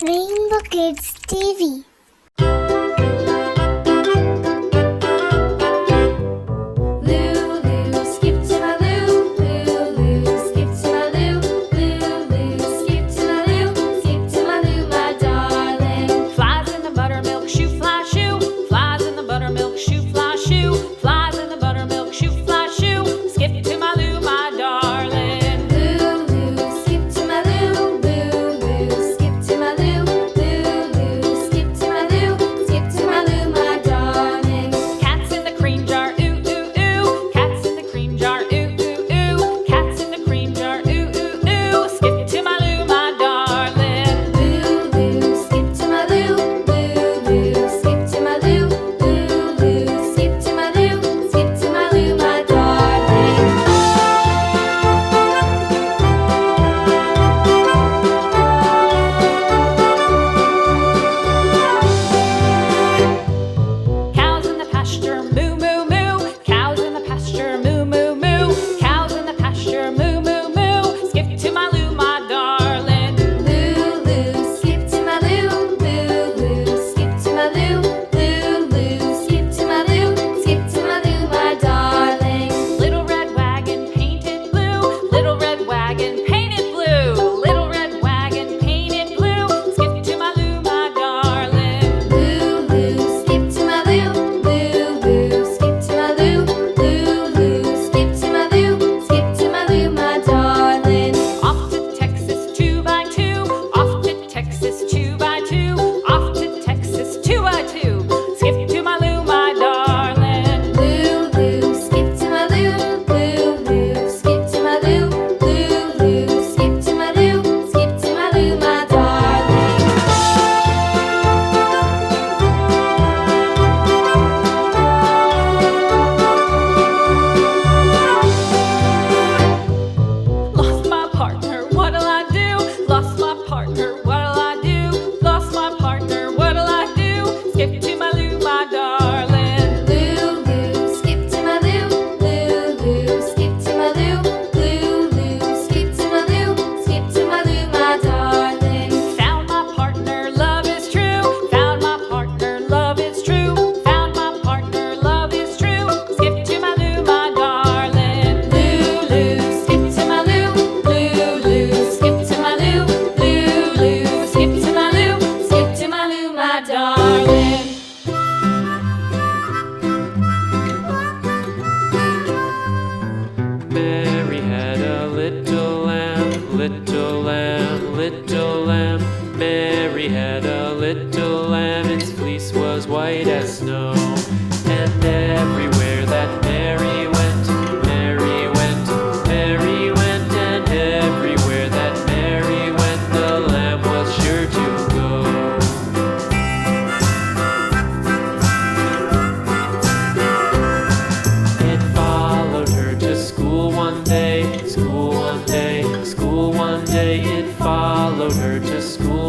Rainbow Kids TV. Mary had a little lamb, little lamb, little lamb. Mary had a little lamb, its fleece was white as snow. And everywhere that Mary went, Mary went, Mary went. And everywhere that Mary went, the lamb was sure to go. It followed her to school one day, school one day, school one day. It followed her to school